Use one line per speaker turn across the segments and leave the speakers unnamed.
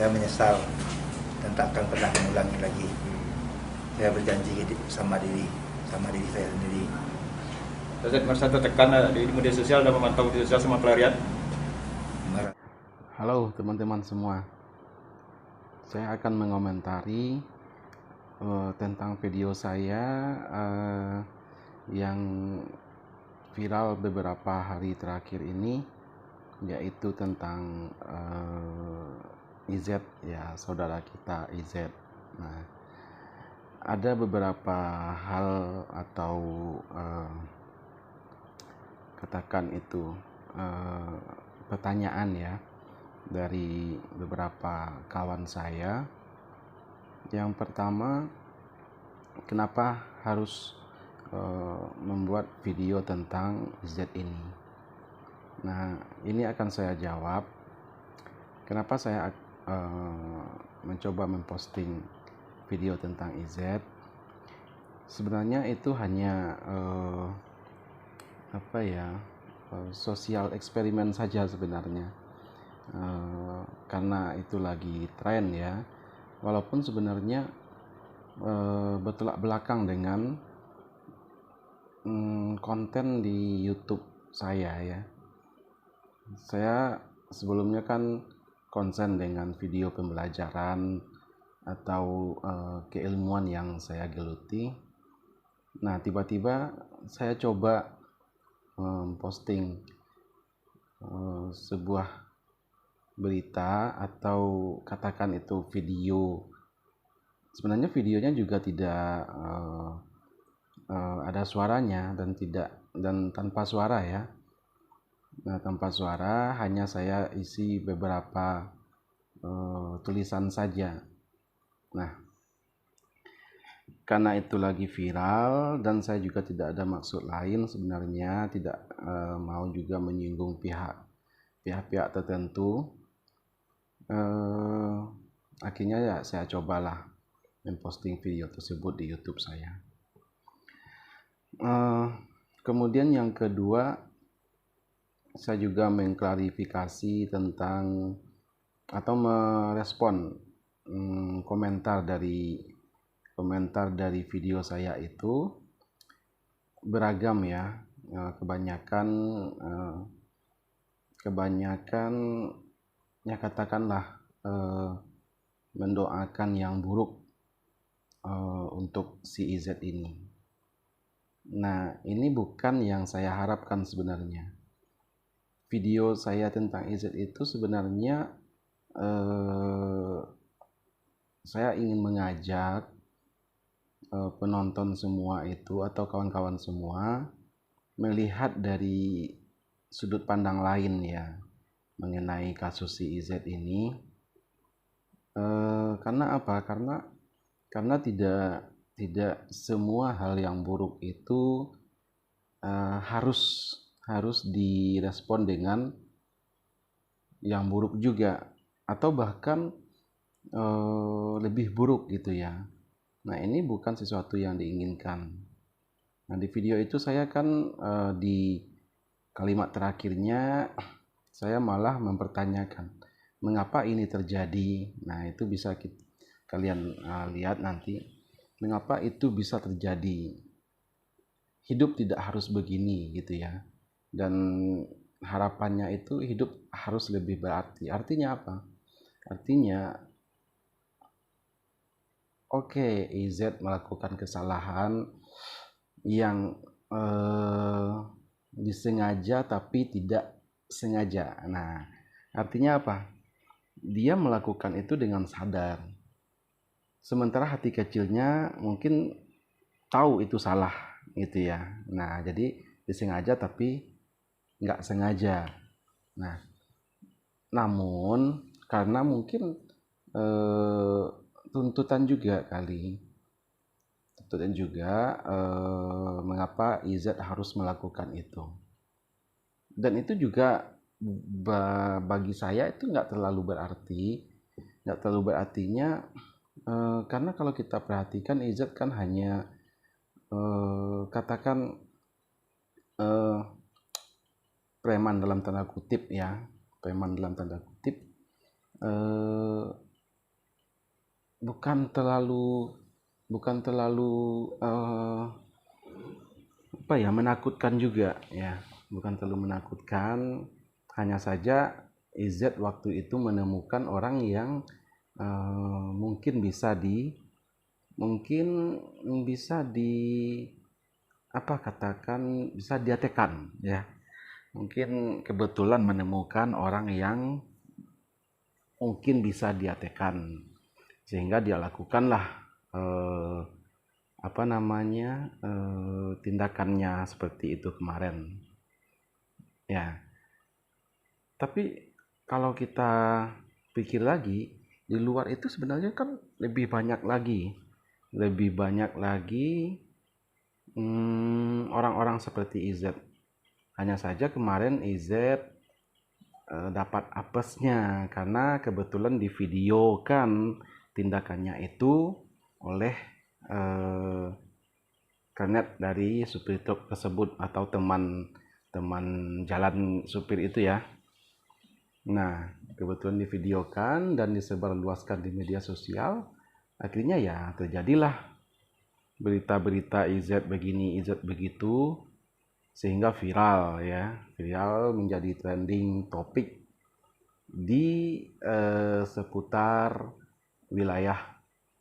saya menyesal dan tak akan pernah mengulangi lagi. Saya berjanji sama diri saya sendiri.
Ustaz merasa tertekan di media sosial dan memantau media sosial sama pelarian.
Halo teman-teman semua, saya akan mengomentari tentang video saya yang viral beberapa hari terakhir ini, yaitu tentang IZ, ya, saudara kita IZ. Nah, ada beberapa hal atau katakan itu pertanyaan ya dari beberapa kawan saya. Yang pertama, kenapa harus membuat video tentang Z ini? Nah, ini akan saya jawab. Kenapa saya mencoba memposting video tentang IZ? Sebenarnya itu hanya sosial eksperimen saja sebenarnya. Karena itu lagi tren ya, walaupun sebenarnya bertolak belakang dengan konten di YouTube saya ya. Saya sebelumnya kan konsen dengan video pembelajaran atau keilmuan yang saya geluti. Nah, tiba-tiba saya coba posting sebuah berita atau katakan itu video. Sebenarnya videonya juga tidak ada suaranya dan tanpa suara ya. Nah, tanpa suara, hanya saya isi beberapa tulisan saja. Nah, karena itu lagi viral dan saya juga tidak ada maksud lain sebenarnya, tidak mau juga menyinggung pihak-pihak tertentu. Akhirnya ya saya cobalah memposting video tersebut di YouTube saya. Kemudian yang kedua, saya juga mengklarifikasi tentang atau merespon komentar dari video saya itu beragam ya. Kebanyakan ya katakanlah mendoakan yang buruk untuk si IZ ini. Nah, ini bukan yang saya harapkan sebenarnya. Video saya tentang IZ itu sebenarnya saya ingin mengajak penonton semua itu atau kawan-kawan semua melihat dari sudut pandang lain ya mengenai kasus si IZ ini. Karena apa? Karena tidak semua hal yang buruk itu harus direspon dengan yang buruk juga, atau bahkan lebih buruk gitu ya. Nah, ini bukan sesuatu yang diinginkan. Nah, di video itu saya kan di kalimat terakhirnya saya malah mempertanyakan mengapa ini terjadi. Nah, itu bisa kalian lihat nanti, mengapa itu bisa terjadi. Hidup tidak harus begini gitu ya. Dan harapannya itu hidup harus lebih berarti. Artinya apa? Artinya oke, IZ melakukan kesalahan yang disengaja tapi tidak sengaja. Nah, artinya apa? Dia melakukan itu dengan sadar. Sementara hati kecilnya mungkin tahu itu salah gitu ya. Nah, jadi disengaja tapi nggak sengaja. Nah, namun karena mungkin tuntutan juga mengapa IZ harus melakukan itu. Dan itu juga bagi saya itu nggak terlalu berartinya karena kalau kita perhatikan IZ kan hanya katakan preman dalam tanda kutip ya, bukan terlalu apa ya, menakutkan juga ya, bukan terlalu menakutkan. Hanya saja IZ waktu itu menemukan orang yang mungkin bisa di apa katakan, bisa diatekan ya. Mungkin kebetulan menemukan orang yang mungkin bisa diatekan, sehingga dia lakukanlah tindakannya seperti itu kemarin ya. Tapi kalau kita pikir lagi, di luar itu sebenarnya kan lebih banyak lagi orang-orang seperti IZ. Hanya saja kemarin IZ dapat apesnya karena kebetulan divideokan tindakannya itu oleh kernet dari supir truk tersebut atau teman jalan supir itu ya. Nah, kebetulan divideokan dan disebarluaskan di media sosial. Akhirnya ya terjadilah berita-berita IZ begini, IZ begitu, sehingga viral menjadi trending topik di seputar wilayah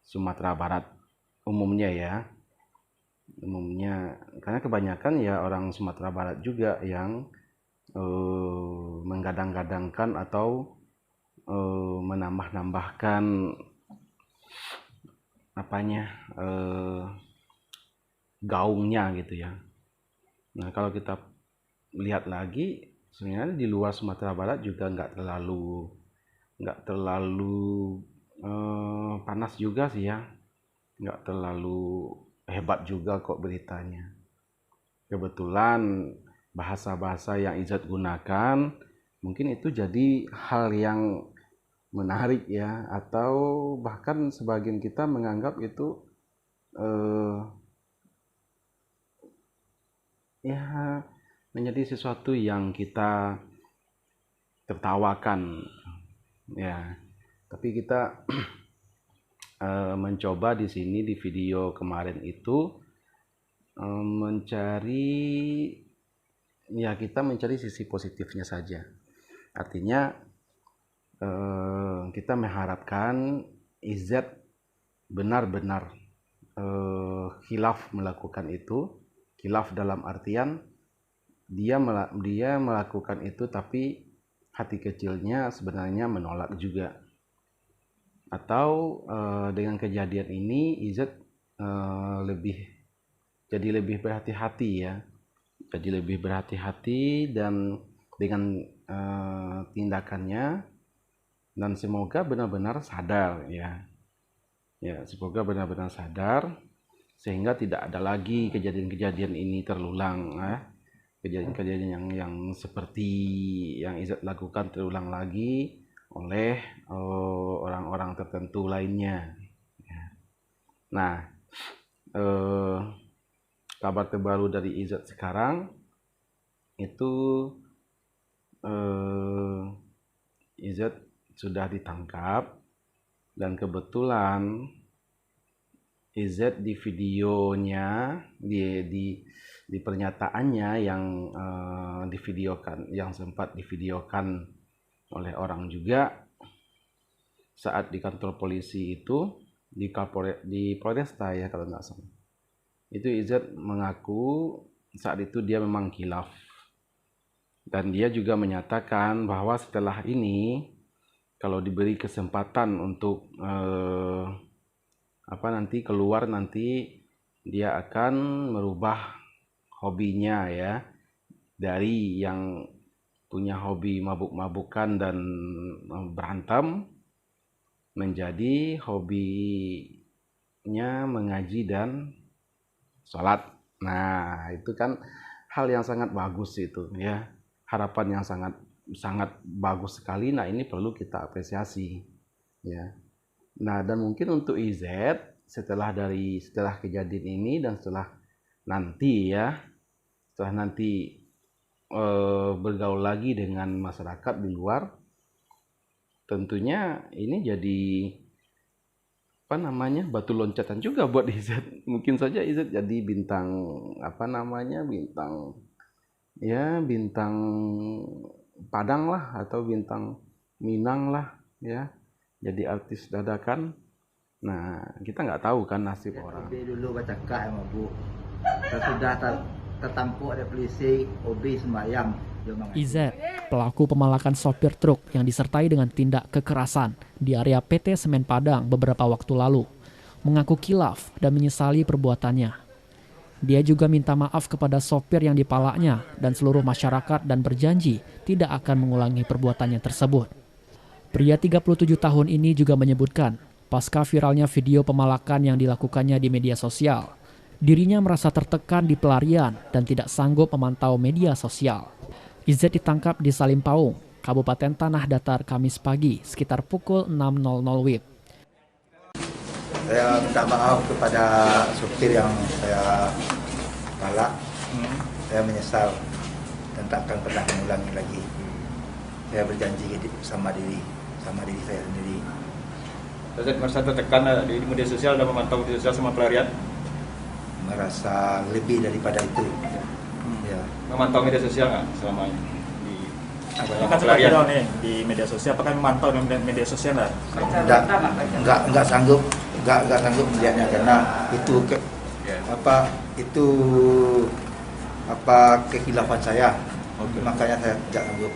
Sumatera Barat umumnya karena kebanyakan ya orang Sumatera Barat juga yang menggadang-gadangkan atau menambah-nambahkan gaungnya gitu ya. Nah, kalau kita lihat lagi, sebenarnya di luar Sumatera Barat juga nggak terlalu panas juga sih ya, nggak terlalu hebat juga kok beritanya. Kebetulan bahasa-bahasa yang IZ gunakan mungkin itu jadi hal yang menarik ya, atau bahkan sebagian kita menganggap itu ya menjadi sesuatu yang kita tertawakan ya. Tapi kita mencoba di sini di video kemarin itu kita mencari sisi positifnya saja. Artinya kita mengharapkan IZ benar-benar khilaf melakukan itu. Khilaf dalam artian dia melakukan itu tapi hati kecilnya sebenarnya menolak juga. Atau dengan kejadian ini IZ jadi lebih berhati-hati ya. Jadi lebih berhati-hati dan dengan tindakannya, dan semoga benar-benar sadar ya. Ya, semoga benar-benar sadar sehingga tidak ada lagi kejadian-kejadian ini terulang ya. Kejadian-kejadian yang seperti yang IZ lakukan terulang lagi oleh orang-orang tertentu lainnya ya. Nah, kabar terbaru dari IZ sekarang itu IZ sudah ditangkap, dan kebetulan IZ di videonya di pernyataannya yang divideokan, yang sempat divideokan oleh orang juga saat di kantor polisi itu di Polresta ya kalau nggak salah. Itu IZ mengaku saat itu dia memang khilaf, dan dia juga menyatakan bahwa setelah ini kalau diberi kesempatan untuk nanti keluar, nanti dia akan merubah hobinya ya, dari yang punya hobi mabuk-mabukan dan berantem menjadi hobinya mengaji dan sholat. Nah, itu kan hal yang sangat bagus itu ya, harapan yang sangat bagus sekali. Nah, ini perlu kita apresiasi ya. Nah, dan mungkin untuk IZ setelah kejadian ini dan setelah nanti bergaul lagi dengan masyarakat di luar, tentunya ini jadi apa namanya, batu loncatan juga buat Izet. Mungkin saja Izet jadi bintang apa namanya, bintang Padang lah atau bintang Minang lah ya, jadi artis dadakan. Nah, kita nggak tahu kan nasib orang.
OB dulu bercakap sama Bu. Sudah tertampuk ada polisi, OB sembahyang.
IZ, pelaku pemalakan sopir truk yang disertai dengan tindak kekerasan di area PT Semen Padang beberapa waktu lalu, mengaku kilaf dan menyesali perbuatannya. Dia juga minta maaf kepada sopir yang dipalaknya dan seluruh masyarakat dan berjanji tidak akan mengulangi perbuatannya tersebut. Pria 37 tahun ini juga menyebutkan, pasca viralnya video pemalakan yang dilakukannya di media sosial, dirinya merasa tertekan di pelarian dan tidak sanggup memantau media sosial. IZ ditangkap di Salimpaung, Kabupaten Tanah Datar Kamis pagi sekitar pukul 6.00 WIB.
Saya minta maaf kepada supir yang saya palak. Saya menyesal dan tak akan pernah mengulangi lagi. Saya berjanji sama diri saya sendiri.
Ustaz merasa tertekan di media sosial dan memantau media sosial sama pelarian?
Merasa lebih daripada itu. Ya.
Memantau media sosial nggak selama ini?
Kan sempat viral nih di media sosial, apakah memantau di media sosial nggak?
Enggak sanggup melihatnya karena itu kekhilafan saya. Makanya saya tidak sanggup.